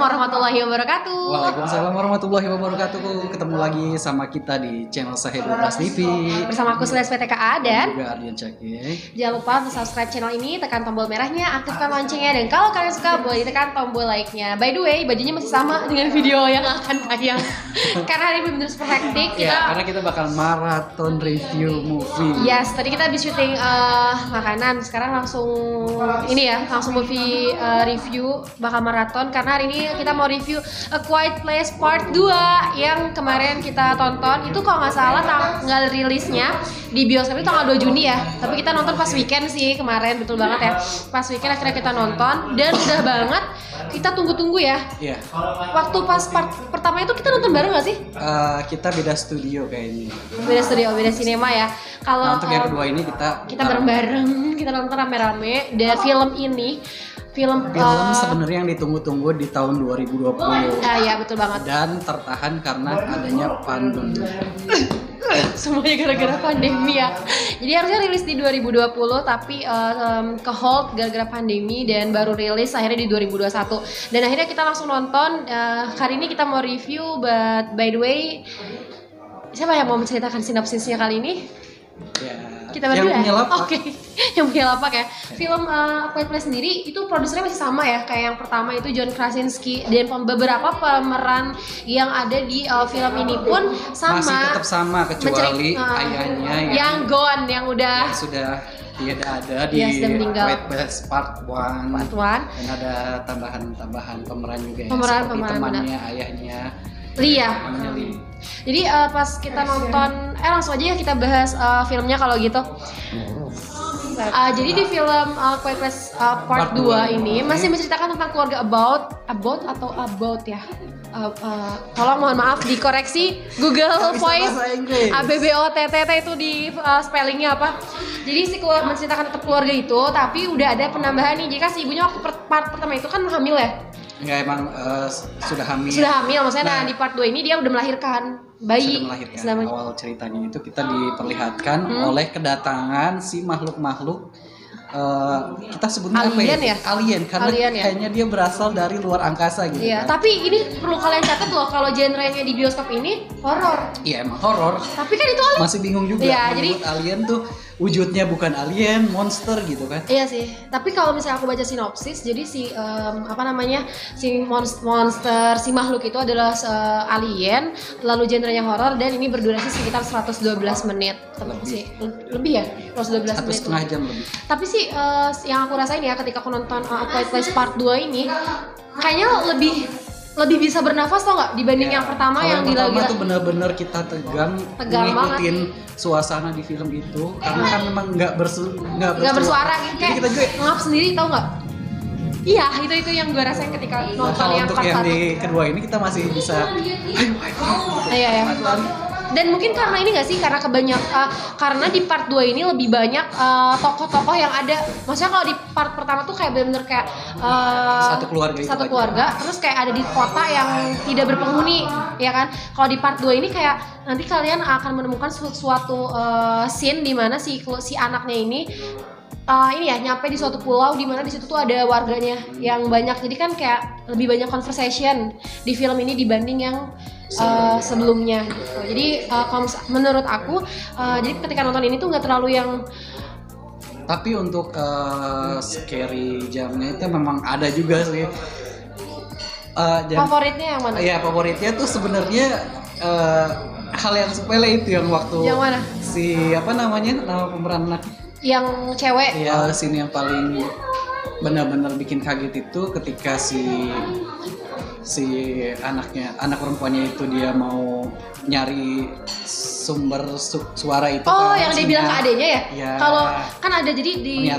warahmatullahi wabarakatuh. Waalaikumsalam warahmatullahi wabarakatuh. Ketemu lagi sama kita di channel Sahih 12 TV. Bersama aku Seles PTKA dan juga Ardian Cakye. Jangan lupa untuk subscribe channel ini, tekan tombol merahnya, aktifkan loncengnya, dan kalau kalian suka boleh ditekan tombol like-nya. By the way, bajunya masih sama dengan video yang akan tayang. Karena hari ini bener super hektik. Karena kita bakal maraton review movie. Yes, tadi kita habis syuting makanan, sekarang langsung movie review bakal maraton karena hari ini kita mau review A Quiet Place Part 2 yang kemarin kita tonton. Itu kalau nggak salah tanggal rilisnya di bioskop itu tanggal 2 Juni ya, tapi kita nonton pas weekend sih kemarin, betul banget ya, pas weekend akhirnya kita nonton dan udah banget kita tunggu-tunggu ya. Iya. Waktu pas part pertama itu kita nonton bareng nggak sih? Kita beda studio kayaknya. Beda studio, beda sinema ya. Kalau untuk yang kedua ini kita bareng-bareng, kita nonton rame-rame. Dan film sebenarnya yang ditunggu-tunggu di tahun 2020. Iya betul banget. Dan tertahan karena adanya pandemi. Semuanya gara-gara pandemi ya. Jadi harusnya rilis di 2020 tapi ke hold gara-gara pandemi dan baru rilis akhirnya di 2021. Dan akhirnya kita langsung nonton. Hari ini kita mau review, but by the way, siapa yang mau menceritakan sinopsisnya kali ini? Ya, kita berdua. Yang punya lapak. Oke. Yang punya lapak ya. Film Quiet Place sendiri itu produsernya masih sama ya, kayak yang pertama itu John Krasinski, dan beberapa pemeran yang ada di film ini pun sama. Masih tetap sama kecuali ayahnya yang gone, yang udah sudah tidak ada di Quiet Place Part 1. Dan ada tambahan pemeran juga ya, seperti temannya, ayahnya Lia. Jadi pas kita nonton, langsung aja ya kita bahas filmnya kalau gitu. Jadi di film Quiet Place Part 2 ini masih menceritakan tentang keluarga about ya. Tolong mohon maaf dikoreksi Google Voice ABBOTTT itu di spellingnya apa. Jadi menceritakan tentang keluarga itu, tapi udah ada penambahan nih. Jika si ibunya waktu part pertama itu kan hamil ya. Enggak, emang sudah hamil. Sudah hamil, maksudnya di part 2 ini dia udah melahirkan bayi. Awal ceritanya itu kita diperlihatkan oleh kedatangan si makhluk-makhluk kita sebutnya alien apa ya? Alien, karena kayaknya dia berasal dari luar angkasa gitu. Iya, kan. Tapi ini perlu kalian catat loh, kalau genrenya di bioskop ini horor. Iya, emang horor. Tapi kan itu alien. Masih bingung juga. Iya, jadi alien tuh wujudnya bukan alien, monster gitu kan. Iya sih. Tapi kalau misalnya aku baca sinopsis, jadi si si monster, si makhluk itu adalah alien, lalu genrenya horor dan ini berdurasi sekitar 112 menit. Lebih ya? 112 menit. 1,5 jam lebih. Tapi sih yang aku rasain ya ketika aku nonton A Quiet Place Part 2 ini kayaknya lebih bisa bernafas tau nggak dibanding yang pertama yang di pertama tuh benar-benar kita tegang ngikutin suasana di film itu karena kan memang nggak bersuara gitu, kayak kita juga ngap sendiri tau nggak? Iya, itu yang gue rasain ketika nonton yang part 1. Untuk yang di kedua ini kita masih bisa Iya. Dan mungkin karena ini nggak sih, karena karena di part 2 ini lebih banyak tokoh-tokoh yang ada. Maksudnya kalau di part pertama tuh kayak bener-bener kayak satu keluarga terus kayak ada di kota yang tidak berpenghuni, ya kan? Kalau di part 2 ini kayak nanti kalian akan menemukan suatu scene di mana si anaknya ini nyampe di suatu pulau di mana di situ tuh ada warganya yang banyak. Jadi kan kayak lebih banyak conversation di film ini dibanding yang sebelumnya gitu. Jadi kalau menurut aku jadi ketika nonton ini tuh nggak terlalu yang. Tapi untuk scary jamnya itu memang ada juga sih. Favoritnya yang mana? Iya, favoritnya tuh sebenarnya hal yang sepele itu yang waktu yang mana? Nama pemeran anak yang cewek. Iya, scene yang paling benar-benar bikin kaget itu ketika si anak perempuannya itu dia mau nyari sumber suara itu. Yang dia bilang ke adenya ya? Kalau kan ada jadi di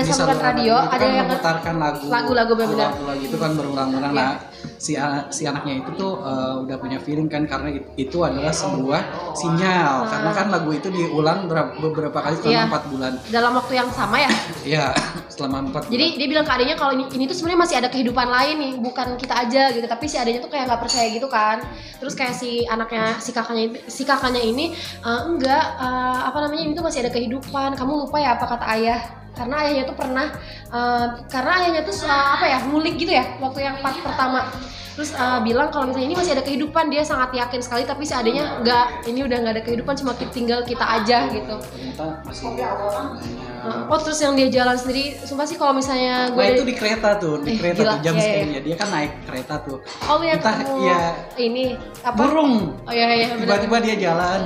saluran radio ada kan yang memutarkan lagu-lagu benar. Lagu itu kan berulang-ulang. Nah, si anaknya itu tuh udah punya feeling kan karena itu adalah sebuah sinyal. Karena kan lagu itu diulang beberapa kali selama 4 bulan. Dalam waktu yang sama ya? Iya, selama 4 bulan. Jadi dia bilang ke adenya kalau ini tuh sebenarnya masih ada kehidupan lain nih, bukan kita aja gitu. Tapi si adenya tuh kayak nggak percaya gitu kan. Terus kayak si kakaknya ini enggak, ini tuh masih ada kehidupan. Kamu lupa ya apa kata ayah karena ayahnya tuh pernah apa ya, ngulik gitu ya waktu yang part pertama. Terus bilang kalau misalnya ini masih ada kehidupan, dia sangat yakin sekali, tapi seadanya enggak, ini udah nggak ada kehidupan, cuma tinggal kita aja gitu. Ternyata masih Oh terus yang dia jalan sendiri, sumpah sih kalau misalnya gue itu di kereta tuh, gila, tuh jam iya, scare-nya dia kan naik kereta tuh. Oh lihat entah ya ini apa? Burung. Oh iya benar. Tiba-tiba dia jalan.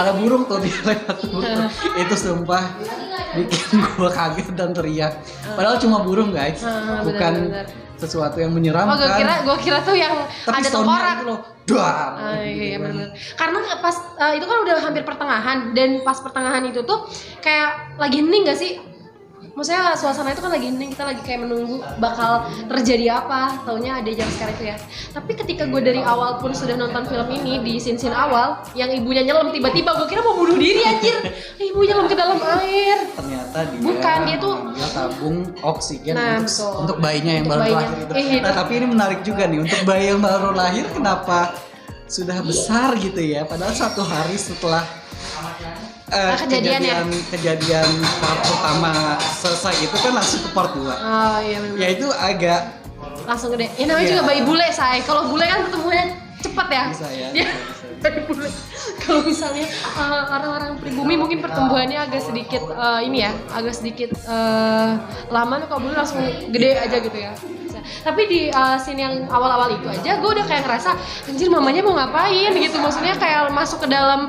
Ada burung tuh, dia lewat burung. Itu sumpah bikin gua kaget dan teriak. Padahal cuma burung guys, bukan bener. sesuatu yang menyeramkan. Gua kira tuh yang tapi ada soundnya tengkorak. itu loh, dar. Iya benar. Karena pas itu kan udah hampir pertengahan, dan pas pertengahan itu tuh kayak lagi hening gak sih? Maksudnya suasana itu kan lagi hening, kita lagi kayak menunggu bakal terjadi apa, taunya ada jam scare itu ya. Tapi ketika gue dari awal pun sudah nonton film ini, di scene awal yang ibunya nyelam tiba-tiba, gue kira mau bunuh diri anjir. Ibunya nyelam ke dalam air. Ternyata dia tuh tabung oksigen betul. untuk bayinya yang Untuk baru bayinya. lahir itu. Nah tapi ini menarik juga nih, untuk bayi yang baru lahir kenapa sudah besar gitu ya, padahal 1 hari setelah kejadian part pertama selesai itu kan langsung ke part 2. Oh iya benar. Ya itu agak langsung gede. Ya namanya juga bayi bule, say. Kalau bule kan pertumbuhannya cepat ya. Bisa ya. Bayi bule. Kalau misalnya orang-orang pribumi mungkin pertumbuhannya agak sedikit agak sedikit lama, kalau bule langsung gede aja gitu ya. Tapi di scene yang awal-awal itu aja gue udah kayak ngerasa anjir mamanya mau ngapain gitu, maksudnya kayak masuk ke dalam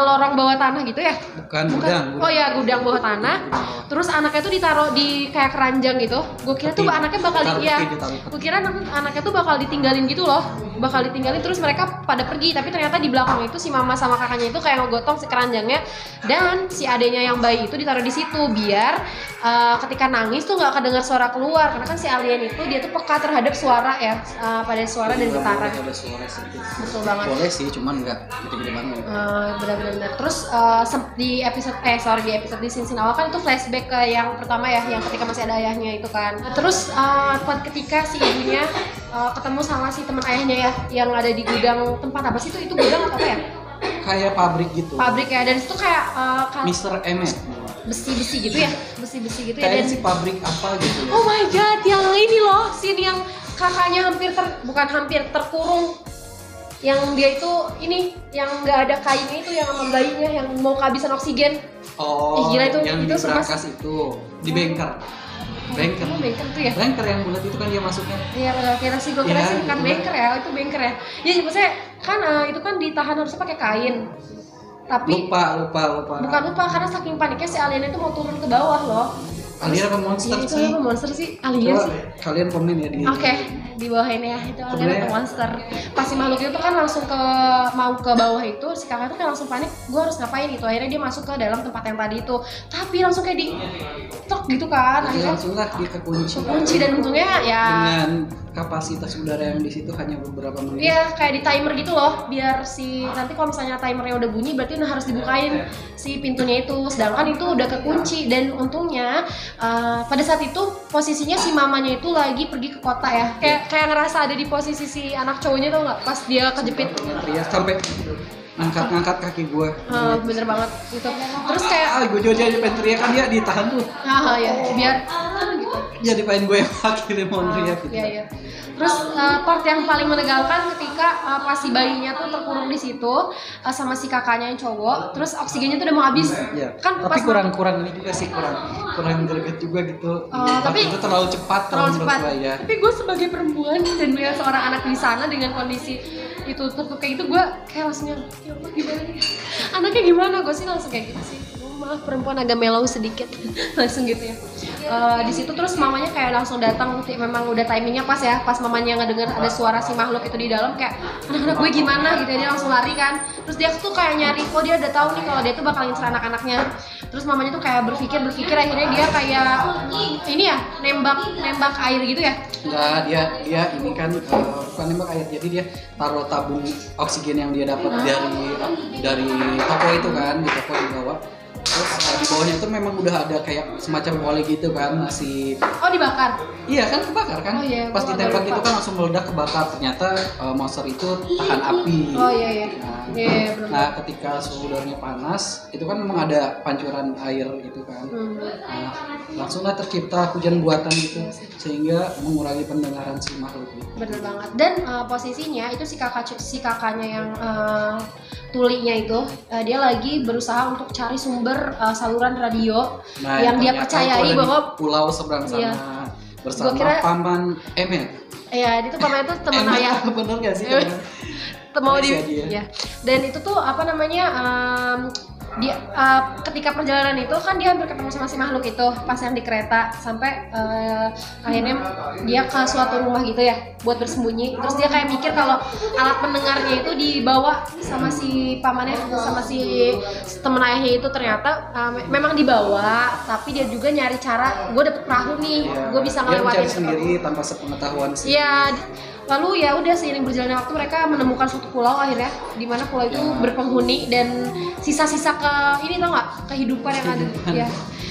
lorong bawah tanah gitu ya. Bukan. Oh ya, gudang bawah tanah. Terus anaknya tuh ditaruh di kayak keranjang gitu. Gue kira tuh anaknya bakal gue kira anaknya tuh bakal ditinggalin gitu loh, bakal ditinggalin terus mereka pada pergi, tapi ternyata di belakang itu si mama sama kakaknya itu kayak ngegotong si keranjangnya, dan si adenya yang bayi itu ditaruh di situ biar ketika nangis tuh nggak kedengar suara keluar, karena kan si alien itu dia tuh peka terhadap suara ya, pada suara dan getaran. Ada suara sedikit. Betul banget. Boleh sih, cuman nggak gede-gede banget. Benar-benar. Terus di episode di scene awal kan itu flashback ke yang pertama ya, yang ketika masih ada ayahnya itu kan. Terus ketika si ibunya ketemu sama si teman ayahnya ya, yang ada di gudang tempat apa sih itu gudang atau apa ya? Kayak pabrik gitu. Pabrik ya, dan itu kayak Mr. Emmet. Besi-besi gitu ya, besi-besi gitu ya. Kayak Dan si pabrik apa gitu ya. Oh my god, yang ini loh, scene yang kakaknya bukan hampir terkurung, yang dia itu ini yang nggak ada kainnya itu, yang sama bayinya yang mau kehabisan oksigen. Oh, gila itu yang di berangkas itu di bengker. Bengker tuh ya. Bengker yang bulat itu kan dia masuknya. Iya, kira sih gue kira sih bukan bengker ya, itu bengker ya. Ya maksudnya kan itu kan ditahan harusnya pakai kain. Tapi lupa. Bukan lupa, karena saking paniknya si alien itu mau turun ke bawah loh. Alien apa monster sih? Itu apa monster sih? Alien sih. Kalian komen ya di. Oke, di bawah ini ya, itu alien atau monster. Pas si makhluk itu kan langsung mau ke bawah itu, si kakak itu kan langsung panik, gue harus ngapain gitu. Akhirnya dia masuk ke dalam tempat yang tadi itu, tapi langsung kayak di tok gitu kan. Akhirnya langsung lah dia kekunci. Dan untungnya ya dengan kapasitas udara yang di situ hanya beberapa menit. Iya, kayak di timer gitu loh, biar si nanti kalau misalnya timernya udah bunyi berarti udah harus dibukain si pintunya itu, sedangkan itu udah kekunci. Dan untungnya pada saat itu posisinya si mamanya itu lagi pergi ke kota ya, kayak ngerasa ada di posisi si anak cowoknya, tau nggak, pas dia kejepit sampai ngangkat kaki gue. Bener banget gitu. Terus kayak gue juga pengen teriak kan, dia ditahan tuh. Ya biar gitu. Jadi pengen gue yang akhirnya mau teriak gitu. Iya. Terus part yang paling menegangkan ketika pas si bayinya tuh terkurung di situ sama si kakaknya yang cowok, terus oksigennya tuh udah mau habis. Iya. Kan tapi kurang ini juga sih, kurang greget juga gitu. Tapi itu terlalu cepat. Ya. Tapi gue sebagai perempuan dan punya seorang anak di sana dengan kondisi itu tertutup kayak gitu, gue kayak langsung ya Allah gimana nih? Anaknya gimana? Gue sih langsung kayak gitu sih. Maaf, perempuan agak mellow sedikit langsung gitu ya. Di situ terus mamanya kayak langsung datang, memang udah timingnya pas ya, pas mamanya ngedenger ada suara si makhluk itu di dalam, kayak anak-anak gue gimana gitu, dia langsung lari kan. Terus dia tuh kayak nyari, dia udah tahu nih kalau dia tuh bakal ngincer anak-anaknya. Terus mamanya tuh kayak berpikir akhirnya dia kayak ini ya, nembak air gitu ya. Enggak, dia ini kan bukan nembak air, jadi dia taruh tabung oksigen yang dia dapat dari toko itu kan, di toko di bawah. Terus di bawahnya itu memang udah ada kayak semacam oli gitu kan, masih. Oh, dibakar? Iya kan, kebakar kan. Oh, iya, Pas ditembak itu kan langsung meledak, kebakar. Ternyata monster itu tahan api. Oh iya iya. Nah, Iya, benar. nah, ketika suhu udaranya panas, itu kan memang ada pancuran air gitu kan. Nah, langsunglah tercipta hujan buatan gitu, sehingga mengurangi pendengaran si makhluk itu. Bener banget. Dan posisinya itu si kakaknya yang tulinya itu dia lagi berusaha untuk cari sumber saluran radio Nah, yang dia ternyata percayai itu ada bahwa di pulau seberang sana Iya. bersama Gua kira- paman Emet. ya itu paman itu teman Emet, ayah bener gak sih? mau di Malaysia dia. ya. Dan itu tuh apa namanya dia ketika perjalanan itu kan dia hampir ketemu sama si makhluk itu pas yang di kereta sampai akhirnya dia ke suatu rumah gitu ya buat bersembunyi. Terus dia kayak mikir kalau alat pendengarnya itu dibawa sama si pamannya, sama si temen ayahnya itu. Ternyata memang dibawa, tapi dia juga nyari cara, gue dapet perahu nih, gue bisa Dia ngelewatin mencari sendiri tanpa sepengetahuan sih. Iya, lalu ya udah seiring berjalannya waktu mereka menemukan suatu pulau akhirnya, di mana pulau itu berpenghuni dan sisa-sisa ini tau nggak kehidupan yang ada. Ya.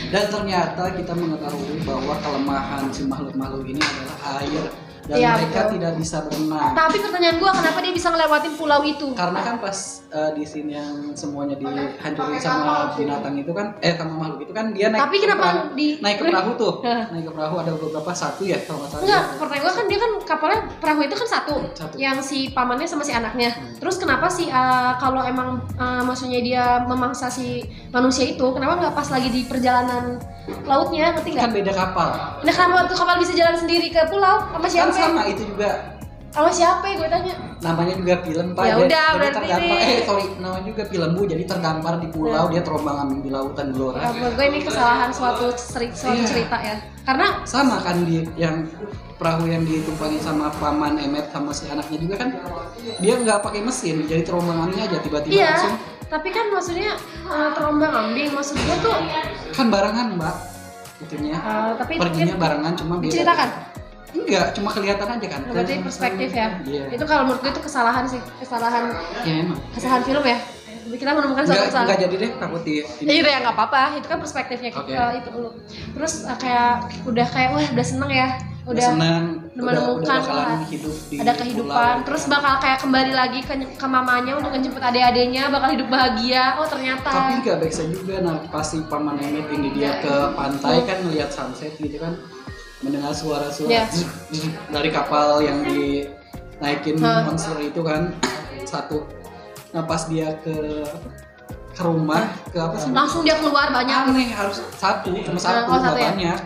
Dan ternyata kita mengetahui bahwa kelemahan si makhluk-makhluk ini adalah air dan Iya, mereka betul. tidak bisa berenang. Tapi pertanyaan gua kenapa dia bisa ngelewatin pulau itu? Karena kan pas di sini yang semuanya dihancurin sama binatang itu kan, sama makhluk itu kan dia naik. Tapi kenapa naik ke perahu tuh? Naik ke perahu ada beberapa, satu ya kalau nggak salah. Enggak, pertanyaan gua kan dia kan kapalnya perahu itu kan satu. Satu. Yang si pamannya sama si anaknya. Terus kenapa sih kalau emang maksudnya dia memangsa si manusia itu, kenapa nggak pas lagi di perjalanan lautnya, ngerti nggak? Kan beda kapal. Nah kenapa tuh kapal bisa jalan sendiri ke pulau sama Kan siapa? sama itu juga. Sama siapa ya gue tanya? Namanya juga film Pak. Ya Jadi udah, berarti terdampar. ini- Namanya juga film Bu. Jadi terdampar di pulau, dia terombang ambing di lautan gelora. Menurut gue ini kesalahan suatu cerita ya. Karena Sama kan yang perahu yang ditumpangi sama paman Emet sama si anaknya juga kan, dia nggak pakai mesin, jadi terombang ambing aja tiba-tiba iya, langsung. tapi kan maksudnya terombang ambing, maksud gue tuh Kan barengan Mbak, itunya. tapi Perginya mungkin barengan, cuma beda. diceritakan. Enggak, cuma kelihatan aja kan. Berarti perspektif ya. Iya. Itu kalau menurut gue itu kesalahan sih, kesalahan Ya emang. film ya. Kita menemukan suatu kesalahan. Enggak jadi deh, takut di Iya ya nggak apa-apa, itu kan perspektifnya Oke. itu dulu. Terus kayak udah udah seneng ya, udah senang, menemukan bakalan hidup di ada kehidupan, pulau. terus bakal kayak kembali lagi ke mamanya untuk menjemput adik-adiknya, bakal hidup bahagia. Oh ternyata. Tapi nggak baik juga, nah pasti paman Emet ini dia ke pantai kan ngelihat sunset gitu kan, mendengar suara-suara Iya. dari kapal yang dinaikin monster itu kan satu. Nah pas dia ke rumah ke apa sih? Langsung dia keluar banyak. Aneh, harus satu, cuma satu, Oh, nggak satu ya? banyak.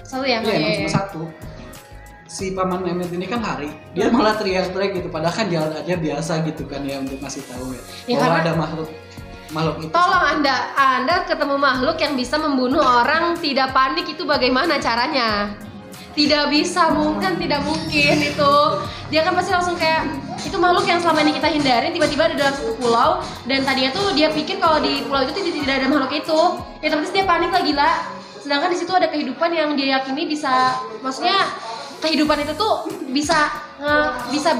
Satu ya? Iya, emang Iya, cuma iya. satu. Si paman Emet ini kan lari, dia malah teriak-teriak gitu, padahal kan jalan aja biasa gitu kan ya untuk ngasih tahu ya, Ya, bahwa karena- ada makhluk itu. Tolong Anda ketemu makhluk yang bisa membunuh orang tidak panik, itu bagaimana caranya? Tidak bisa, tidak mungkin itu. Dia kan pasti langsung kayak itu makhluk yang selama ini kita hindarin tiba-tiba ada dalam satu pulau, dan tadinya tuh dia pikir kalau di pulau itu tidak ada makhluk itu. Ya terus dia panik lah, gila. Sedangkan di situ ada kehidupan yang dia yakini bisa, maksudnya kehidupan itu tuh bisa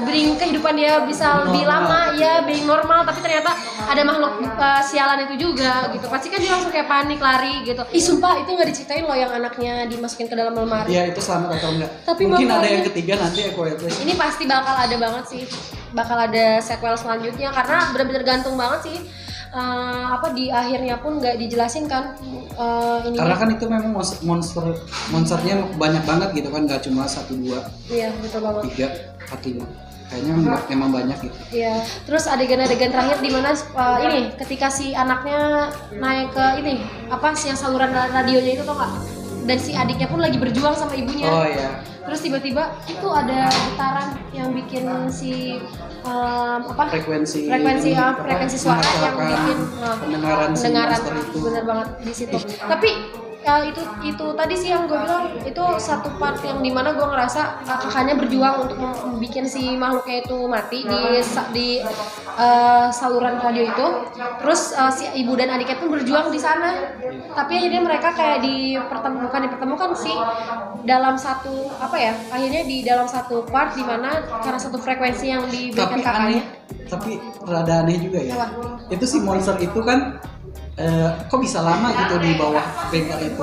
bring kehidupan dia bisa lebih lama ya, being normal, tapi ternyata ada makhluk sialan itu juga gitu. Pasti kan dia langsung kayak panik lari gitu. Ih sumpah itu nggak diceritain loh yang anaknya dimasukin ke dalam lemari. Ya itu selamat atau enggak? Tapi mungkin ada bapaknya- yang ketiga nanti aku lihat. Ini pasti bakal ada banget sih, bakal ada sequel selanjutnya karena benar-benar gantung banget sih. Di akhirnya pun nggak dijelasin kan ini. Karena kan itu memang monsternya banyak banget gitu kan, nggak cuma 1, 2, Iya betul banget. 3, 4, 5. Kayaknya memang banyak gitu. Iya, terus adegan-adegan terakhir di mana ini ketika si anaknya naik ke ini yang saluran radionya itu tau nggak? Dan si adiknya pun lagi berjuang sama ibunya. Oh iya. Terus tiba-tiba itu ada getaran yang bikin si Frekuensi suara yang bikin pendengaran si monster itu. bener banget di situ. Tapi itu tadi sih yang gue bilang itu satu part yang dimana gue ngerasa kakaknya berjuang untuk membuat si makhluknya itu mati di saluran radio itu. Terus si ibu dan adiknya pun berjuang di sana. Tapi akhirnya mereka kayak dipertemukan sih dalam satu akhirnya di dalam satu part dimana karena satu frekuensi yang diberikan Tapi kakaknya. aneh, tapi rada aneh juga ya. Apa? Itu si monster itu kan kok bisa lama gitu di bawah bengkel itu.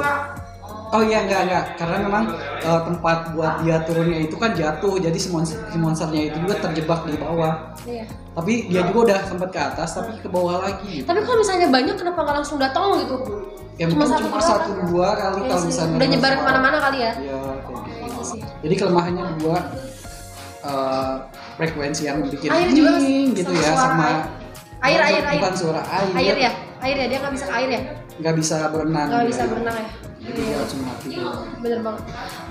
Oh iya enggak karena memang tempat buat dia turunnya itu kan jatuh, jadi si monsternya itu juga terjebak di bawah. Iya. Tapi dia juga udah sempat ke atas tapi ke bawah lagi. Gitu. Tapi kalau misalnya banyak kenapa nggak langsung datang gitu? Ya mungkin cuma satu dua kali kalau misalnya. Udah nyebar kemana-mana kali ya? Iya kayak gitu. Jadi kelemahannya dua, frekuensi yang bikin air juga gitu ya sama air. Bukan suara air. Air ya dia nggak bisa ke air ya? Nggak bisa berenang. Nggak bisa berenang ya? Jadi dia cuma mati doang. Bener banget.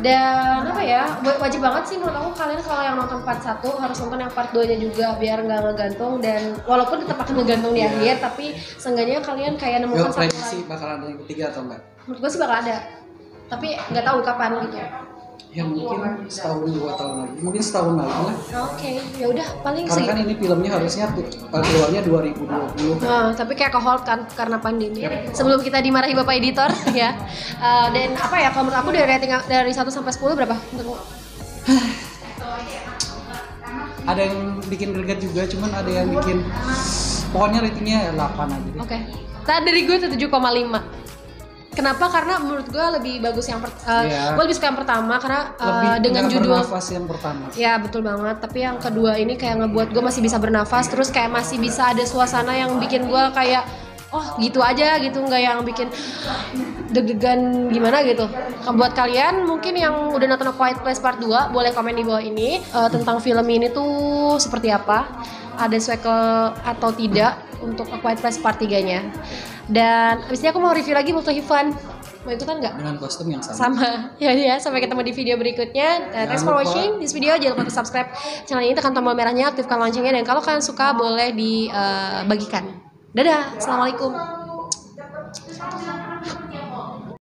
Dan apa ya, wajib banget sih menurut aku kalian kalau yang nonton part 1 harus nonton yang part 2 nya juga biar nggak ngegantung, dan walaupun tetap akan ngegantung di akhir, tapi seenggaknya kalian kayak nemukan satu lagi. Bakal ada yang ketiga atau enggak? Menurut gue sih bakal ada, tapi nggak tahu kapan gitu. Ya mungkin setahun 2 tahun lagi, mungkin setahun lagi lah. Oke, ya udah paling karena kan ini filmnya harusnya keluarnya 2020. Nah, tapi kayak ke-hold kan karena pandemi. Sebelum kita dimarahi Bapak Editor ya. Dan apa ya, kalau menurut aku dari rating dari 1 sampai 10 berapa menurutmu? Ada yang bikin greget juga, cuman ada yang bikin pokoknya ratingnya 8 aja deh. Oke. Tadi dari gue 7,5. Kenapa? Karena menurut gue lebih bagus yang gue lebih suka yang pertama karena dengan judul bernafas yang pertama. Ya betul banget. Tapi yang kedua ini kayak ngebuat gue masih bisa bernafas, terus kayak masih bisa ada suasana yang bikin gue kayak oh gitu aja gitu, nggak yang bikin deg-degan gimana gitu. Buat kalian mungkin yang udah nonton A Quiet Place Part 2 boleh komen di bawah ini tentang film ini tuh seperti apa, ada sequel atau tidak untuk A Quiet Place Part 3-nya. Dan abis ini aku mau review lagi Multo Hivan. Mau ikutan nggak? Dengan kostum yang sama. Sama. Ya, sampai ketemu di video berikutnya. Thanks for watching this video. Jangan lupa subscribe channel ini, tekan tombol merahnya, aktifkan loncengnya, dan kalau kalian suka boleh dibagikan. Dadah, assalamualaikum.